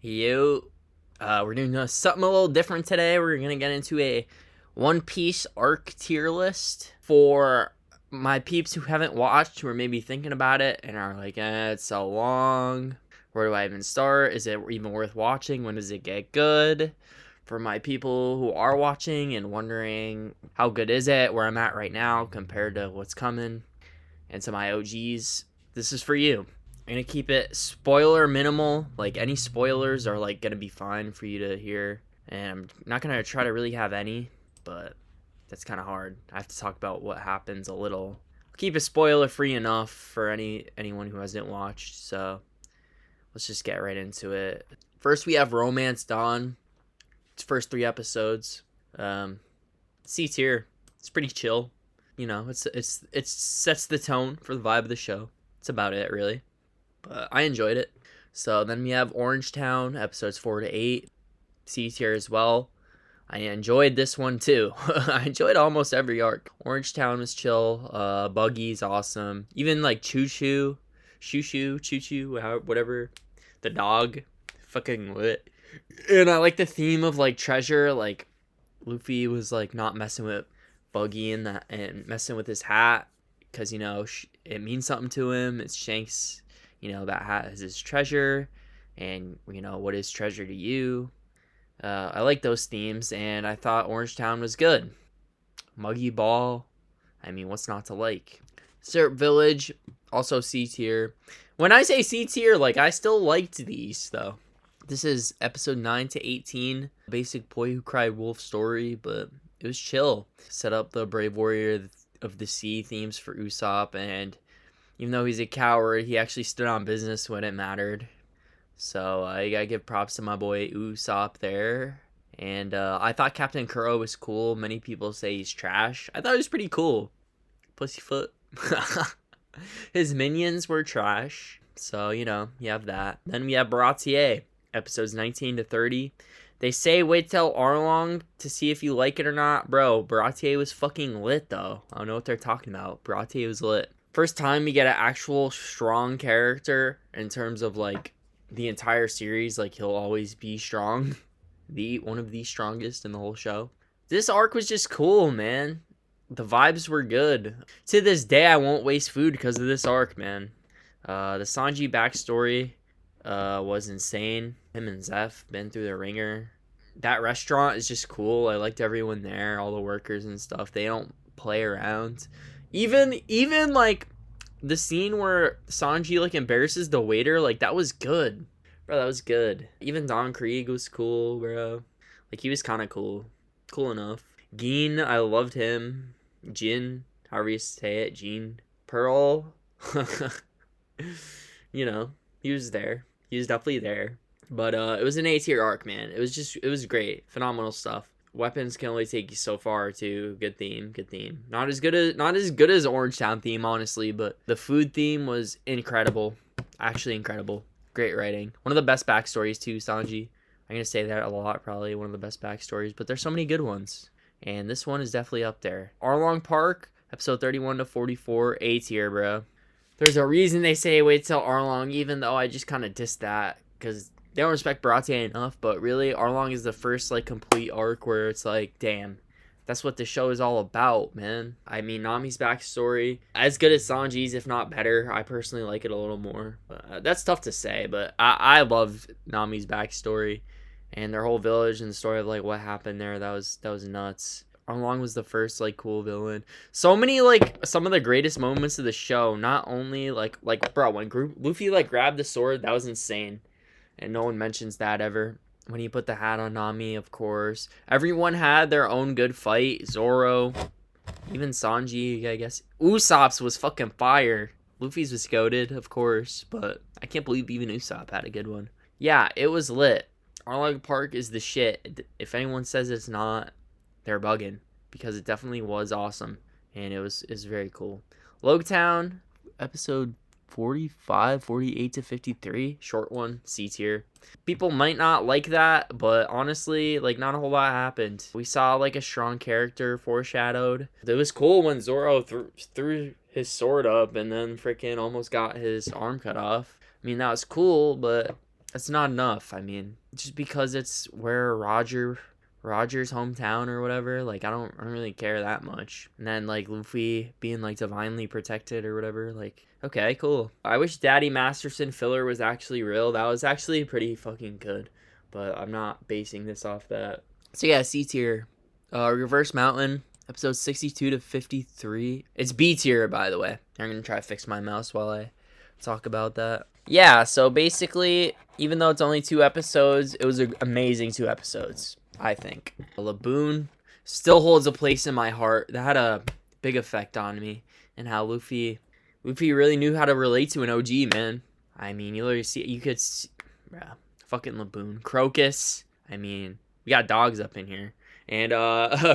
You, we're doing something a little different today. We're gonna get into a One Piece arc tier list for my peeps who haven't watched, who are maybe thinking about it and are like, it's so long. Where do I even start? Is it even worth watching? When does it get good? For my people who are watching and wondering how good is it, where I'm at right now compared to what's coming, and to my OGs, this is for you. I'm gonna keep it spoiler minimal. Like any spoilers are like gonna be fine for you to hear, and I'm not gonna try to really have any, but that's kind of hard. I have to talk about what happens a little. I'll keep it spoiler free enough for anyone who hasn't watched. So let's just get right into it. First, we have Romance Dawn. It's first 3 episodes. C tier. It's pretty chill. You know, it sets the tone for the vibe of the show. It's about it, really. But I enjoyed it. So then we have Orange Town, episodes 4 to 8. C tier as well. I enjoyed this one too. I enjoyed almost every arc. Orange Town was chill. Buggy's awesome. Even like Choo Choo, whatever. The dog, fucking lit. And I like the theme of like treasure. Like Luffy was like not messing with Buggy and messing with his hat because it means something to him. It's Shanks. That hat is his treasure, and what is treasure to you. I like those themes, and I thought Orange Town was good. Muggy Ball, I mean, what's not to like? Syrup Village, also C tier. When I say C tier, like I still liked these though. This is episode 9 to 18, basic Boy Who Cried Wolf story, but it was chill. Set up the Brave Warrior of the Sea themes for Usopp, and even though he's a coward, he actually stood on business when it mattered. So I gotta give props to my boy Usopp there. And I thought Captain Kuro was cool. Many people say he's trash. I thought he was pretty cool. Pussyfoot. His minions were trash. So, you have that. Then we have Baratier, episodes 19 to 30. They say wait till Arlong to see if you like it or not. Bro, Baratier was fucking lit, though. I don't know what they're talking about. Baratier was lit. First time you get an actual strong character in terms of, like, the entire series. Like, he'll always be strong. One of the strongest in the whole show. This arc was just cool, man. The vibes were good. To this day, I won't waste food because of this arc, man. The Sanji backstory was insane. Him and Zeph been through the ringer. That restaurant is just cool. I liked everyone there, all the workers and stuff. They don't play around. Even like the scene where Sanji like embarrasses the waiter, like that was good. Bro, that was good. Even Don Krieg was cool, bro. Like he was kind of cool. Cool enough. Gin, I loved him. Jin, however you say it, Gene. Pearl. He was there. He was definitely there. But it was an A tier arc, man. It was great. Phenomenal stuff. Weapons can only take you so far too. Good theme. Not as good as Orange Town theme, honestly, but the food theme was incredible. Actually incredible. Great writing. One of the best backstories too, Sanji. I'm gonna say that a lot, probably one of the best backstories, but there's so many good ones. And this one is definitely up there. Arlong Park, episode 31 to 44, A tier, bro. There's a reason they say wait till Arlong, even though I just kind of dissed that because they don't respect Baratie enough. But really, Arlong is the first like complete arc where it's like, damn, that's what the show is all about, man. I mean, Nami's backstory, as good as Sanji's, if not better. I personally like it a little more. That's tough to say, but I loved Nami's backstory and their whole village and the story of like what happened there. That was nuts. Arlong was the first like cool villain. So many like some of the greatest moments of the show. Not only like bro, when Luffy like grabbed the sword, that was insane, and no one mentions that ever. When he put the hat on Nami, of course. Everyone had their own good fight. Zoro, even Sanji, I guess. Usopp's was fucking fire. Luffy's was goated, of course, but I can't believe even Usopp had a good one. Yeah, it was lit. Arlong Park is the shit. If anyone says it's not, they're bugging, because it definitely was awesome, and it was very cool. Logtown, episode 45, 48 to 53, short one, C tier. People might not like that, but honestly, like not a whole lot happened. We saw like a strong character foreshadowed. It was cool when Zoro threw his sword up and then freaking almost got his arm cut off. I mean, that was cool, but That's not enough. I mean, just because it's where Roger's hometown or whatever, like I don't really care that much. And then like Luffy being like divinely protected or whatever, like okay, cool. I wish Daddy Masterson filler was actually real. That was actually pretty fucking good. But I'm not basing this off that. So yeah, C tier. Reverse Mountain, episode 62 to 53. It's B tier, by the way. I'm gonna try to fix my mouse while I talk about that. Yeah, so basically, even though it's only 2 episodes, it was an amazing 2 episodes, I think. Laboon still holds a place in my heart. That had a big effect on me, and how Luffy really knew how to relate to an OG, man. I mean, you could see, yeah, fucking Laboon. Crocus, I mean, we got dogs up in here. And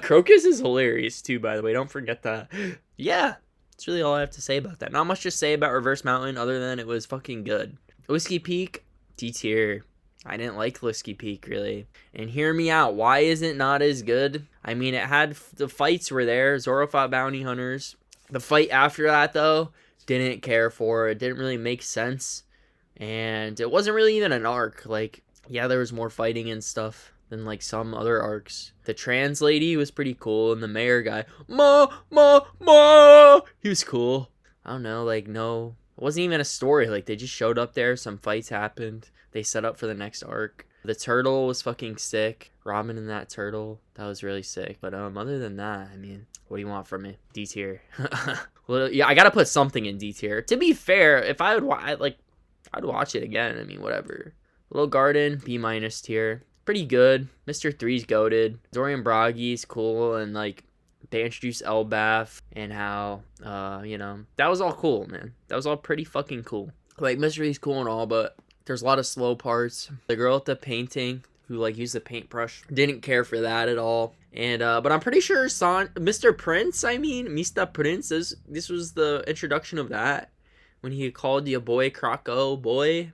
Crocus is hilarious too, by the way. Don't forget that. Yeah, that's really all I have to say about that. Not much to say about Reverse Mountain other than it was fucking good. Whiskey Peak, D tier. I didn't like Whiskey Peak really. And hear me out. Why is it not as good? I mean, it had the fights were there. Zoro fought bounty hunters. The fight after that though, didn't care for. It didn't really make sense. And it wasn't really even an arc. Like, yeah, there was more fighting and stuff than like some other arcs. The trans lady was pretty cool, and the mayor guy, he was cool. I don't know, like no, it wasn't even a story. Like they just showed up there, some fights happened, they set up for the next arc. The turtle was fucking sick. Robin and that turtle, that was really sick. But other than that, I mean, what do you want from me? D tier. Well, yeah, I gotta put something in D tier. To be fair, if I would I'd watch it again. I mean, whatever. Little Garden, B- tier. Pretty good. Mr. Three's goated. Dorian Bragi's cool, and like they introduced Elbaf and how that was all cool, man. That was all pretty fucking cool. Like Mr. Three's cool and all, but there's a lot of slow parts. The girl at the painting who like used the paintbrush didn't care for that at all. And but I'm pretty sure Mr. Prince, Mr. Prince, this was the introduction of that when he called your boy Croco boy.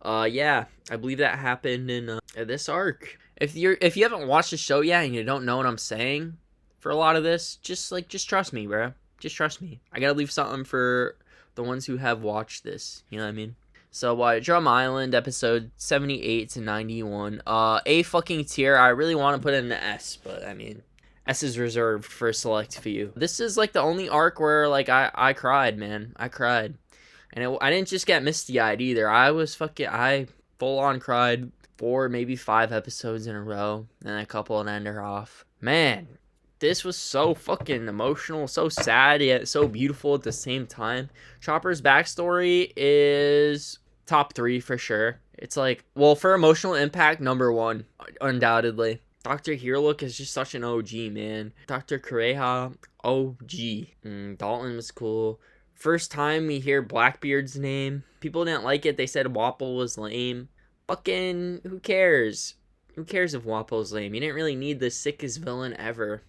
Yeah, I believe that happened in this arc. If you haven't watched the show yet and you don't know what I'm saying for a lot of this, just trust me, bro. Just trust me. I gotta leave something for the ones who have watched this. You know what I mean? So, Drum Island, episode 78 to 91. A fucking tier. I really want to put it in the S, but I mean, S is reserved for a select few. This is like the only arc where like I cried, man. I cried. And I didn't just get misty-eyed either. I full-on cried 4, maybe 5 episodes in a row. And a couple and end her off. Man, this was so fucking emotional, so sad, yet so beautiful at the same time. Chopper's backstory is top 3 for sure. It's like, well, for emotional impact, number 1, undoubtedly. Dr. Heerlook is just such an OG, man. Dr. Kureha, OG. Dalton was cool. First time we hear Blackbeard's name. People didn't like it. They said Wapol was lame. Fucking, who cares? Who cares if Wapol's lame? You didn't really need the sickest villain ever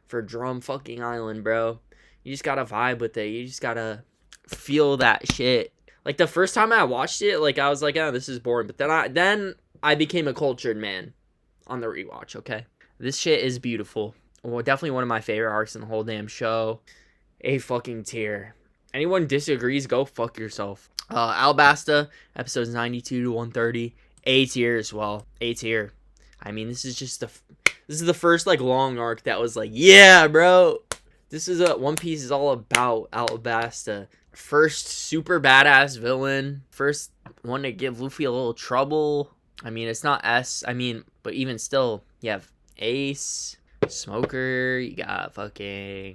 for Drum fucking Island, bro. You just gotta vibe with it. You just gotta feel that shit. Like, the first time I watched it, like, I was like, oh, this is boring. But then I became a cultured man on the rewatch, okay? This shit is beautiful. Well, definitely one of my favorite arcs in the whole damn show. A fucking tier. Anyone disagrees, go fuck yourself. Alabasta, episodes 92 to 130. A tier as well. A tier. I mean, this is the first like long arc that was like, yeah, bro. This is One Piece is all about Alabasta. First super badass villain. First one to give Luffy a little trouble. I mean, it's not S. I mean, but even still, you have Ace, Smoker, you got a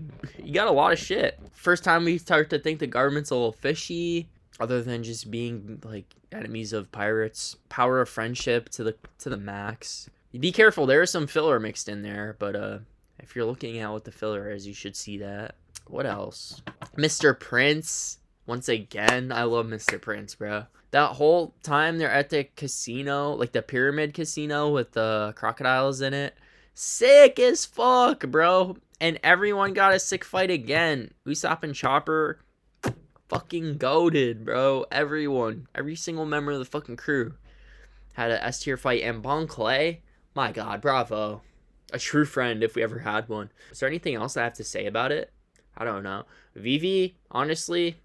lot of shit. First time we start to think the government's a little fishy, other than just being like enemies of pirates. Power of friendship to the max. Be careful, there is some filler mixed in there, but if you're looking at what the filler is, you should see that. What else? Mr. Prince. Once again, I love Mr. Prince, bro. That whole time they're at the casino, like the pyramid casino with the crocodiles in it. Sick as fuck, bro. And everyone got a sick fight again. Usopp and Chopper fucking goated, bro. Everyone. Every single member of the fucking crew had a S tier fight. And Bon Clay, my god, bravo. A true friend if we ever had one. Is there anything else I have to say about it? I don't know. Vivi, honestly,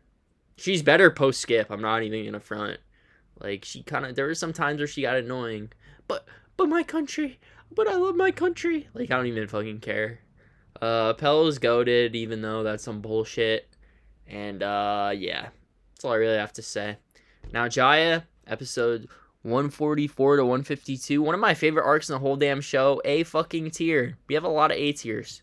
she's better post-skip. I'm not even gonna front. Like there were some times where she got annoying. But my country, but I love my country. Like I don't even fucking care. Pell was goated, even though that's some bullshit. And yeah, that's all I really have to say. Now Jaya, episode 144 to 152, one of my favorite arcs in the whole damn show. A fucking tier. We have a lot of A tiers,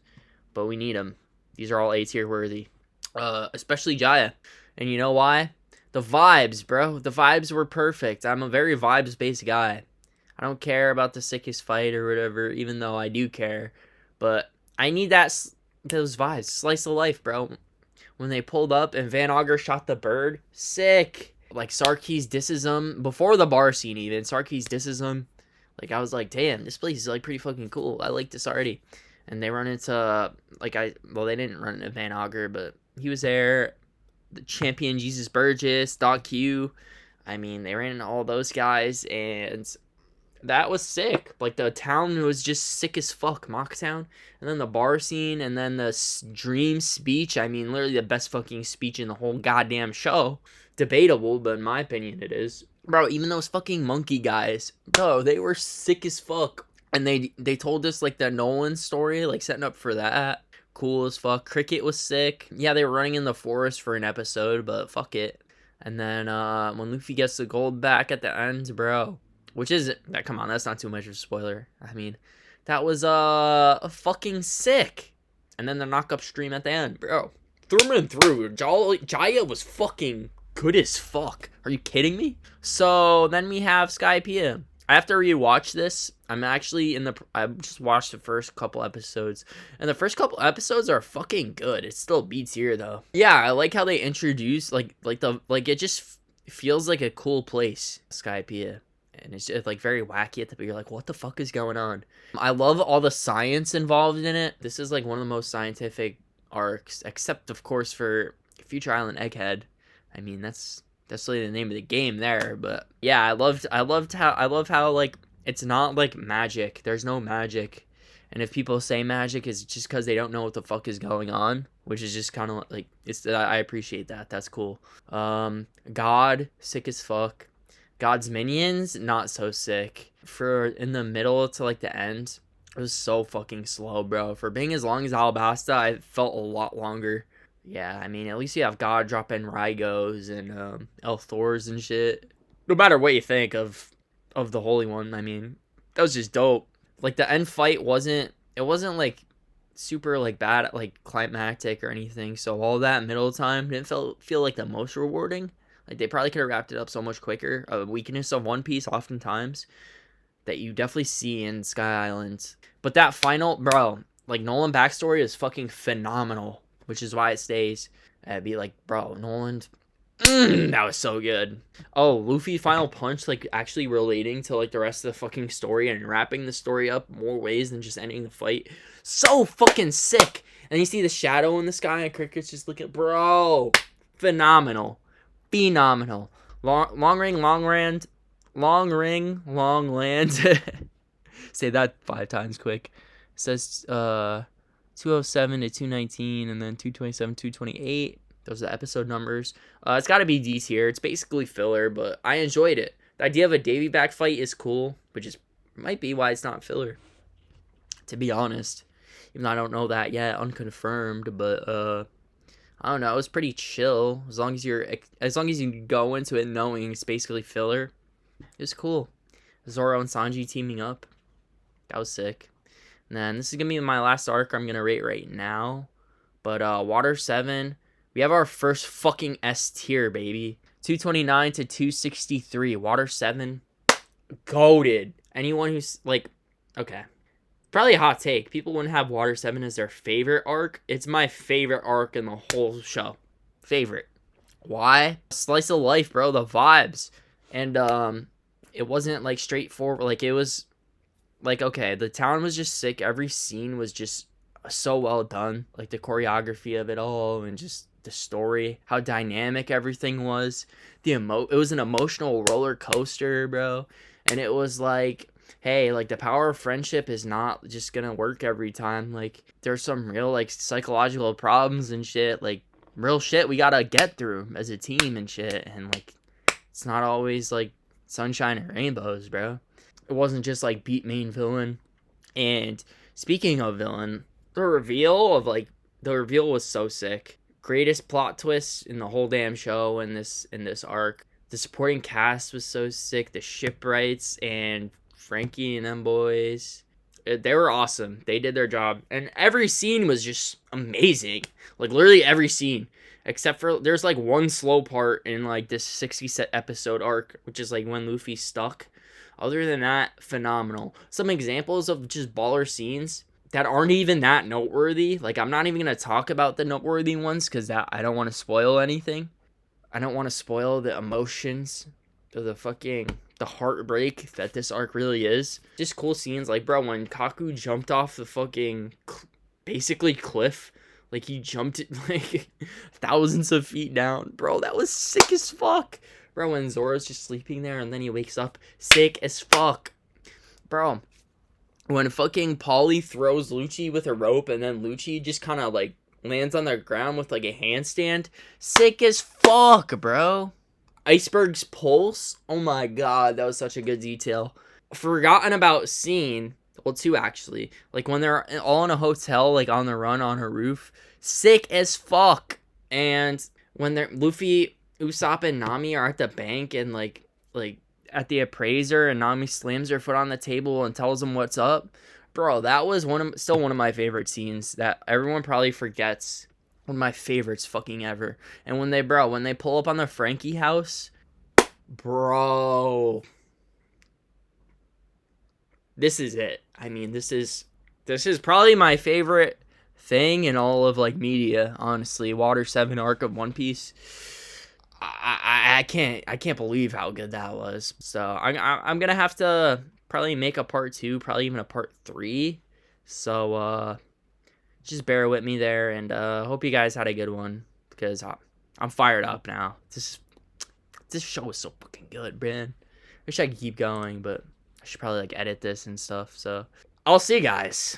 but we need them. These are all A tier worthy. Especially Jaya. And you know why? The vibes, bro. The vibes were perfect. I'm a very vibes based guy. I don't care about the sickest fight or whatever, even though I do care. But I need those vibes. Slice of life, bro. When they pulled up and Van Auger shot the bird, sick. Like Sarkis disses him before the bar scene. Even Sarkis disses him. Like I was like, damn, this place is like pretty fucking cool. I like this already. And they run into they didn't run into Van Auger, but he was there. The champion Jesus Burgess, Doc Q. I mean, they ran into all those guys, and that was sick. Like the town was just sick as fuck, Mocktown. And then the bar scene, and then the dream speech. I mean, literally the best fucking speech in the whole goddamn show. Debatable, but in my opinion, it is. Bro, even those fucking monkey guys, bro, they were sick as fuck. And they told us like the Nolan story, like setting up for that. Cool as fuck. Cricket was sick. Yeah, they were running in the forest for an episode, but fuck it. And then when Luffy gets the gold back at the end, bro, which is come on, that's not too much of a spoiler. I mean, that was fucking sick. And then the knock up stream at the end, bro. Through and through, Jaya was fucking good as fuck. Are you kidding me? So then we have Skypiea. I have to rewatch this. I'm actually I just watched the first couple episodes, and the first couple episodes are fucking good. It still beats here though. Yeah, I like how they introduce it just feels like a cool place, Skypiea, and it's just like very wacky at the beginning. You're like, what the fuck is going on? I love all the science involved in it. This is like one of the most scientific arcs, except of course for Future Island Egghead. I mean, that's really the name of the game there, but yeah, I love how like it's not like magic. There's no magic, and if people say magic, it's just because they don't know what the fuck is going on, which is just kind of like I appreciate that. That's cool. God, sick as fuck. God's minions, not so sick. For in the middle to like the end, it was so fucking slow, bro. For being as long as Alabasta, I felt a lot longer. Yeah, I mean, at least you have God dropping Rygos and Thors and shit. No matter what you think of the Holy One, I mean, that was just dope. Like the end fight wasn't like super like bad, like climactic or anything. So all that middle time didn't feel like the most rewarding. Like they probably could have wrapped it up so much quicker. A weakness of One Piece oftentimes that you definitely see in Sky Island. But that final, bro, like Nolan backstory is fucking phenomenal, which is why it stays. I'd be like, bro, Nolan, that was so good. Oh, Luffy final punch, like actually relating to like the rest of the fucking story and wrapping the story up more ways than just ending the fight. So fucking sick. And you see the shadow in the sky and Cricket's just looking, bro, phenomenal. Long land. Say that 5 times quick. It says 207 to 219 and then 227, 228. Those are the episode numbers. It's got to be D tier. It's basically filler, but I enjoyed it. The idea of a Davy back fight is cool, which might be why it's not filler, to be honest. Even though I don't know that yet, unconfirmed, but I don't know. It was pretty chill as long as you go into it knowing it's basically filler. It was cool. Zoro and Sanji teaming up. That was sick. And then this is gonna be my last arc I'm gonna rate right now. But Water 7, we have our first fucking S tier, baby. 229 to 263. Water 7, goated. Anyone who's like, okay, probably a hot take. People wouldn't have Water 7 as their favorite arc. It's my favorite arc in the whole show. Favorite. Why? Slice of life, bro. The vibes. And it wasn't like straightforward. Like it was like, okay, the town was just sick. Every scene was just so well done. Like the choreography of it all and just the story, how dynamic everything was. It was an emotional roller coaster, bro. And it was like, hey, like the power of friendship is not just gonna work every time. Like there's some real like psychological problems and shit, like real shit we gotta get through as a team and shit. And like it's not always like sunshine and rainbows, bro. It wasn't just like beat main villain. And speaking of villain, the reveal was so sick. Greatest plot twist in the whole damn show in this arc. The supporting cast was so sick. The shipwrights and Frankie and them boys, they were awesome. They did their job, and every scene was just amazing. Like literally every scene, except for there's like one slow part in like this 60 set episode arc, which is like when Luffy's stuck. Other than that, phenomenal. Some examples of just baller scenes that aren't even that noteworthy. Like I'm not even gonna talk about the noteworthy ones because that I don't want to spoil anything. I don't want to spoil the emotions or the heartbreak that this arc really is. Just cool scenes like, bro, when Kaku jumped off the fucking basically cliff, like he jumped it like thousands of feet down, bro, that was sick as fuck. Bro, when Zoro's just sleeping there and then he wakes up, sick as fuck. Bro, when fucking Polly throws Lucci with a rope and then Lucci just kind of like lands on the ground with like a handstand, sick as fuck, bro. Iceberg's pulse, oh my god, that was such a good detail. Forgotten about scene, well, two actually, like when they're all in a hotel, like on the run on her roof, sick as fuck. And when they're Luffy, Usopp, and Nami are at the bank and like at the appraiser, and Nami slams her foot on the table and tells them what's up. Bro, that was still one of my favorite scenes that everyone probably forgets. One of my favorites fucking ever. And when they pull up on the Frankie house, bro, this is it. I mean, this is probably my favorite thing in all of like media, honestly. Water 7 arc of One Piece. I can't believe how good that was. So I'm gonna have to probably make a part 2, probably even a part 3. So just bear with me there, and hope you guys had a good one, because I'm fired up now. This show is so fucking good, man. Wish I could keep going, but I should probably like edit this and stuff. So I'll see you guys.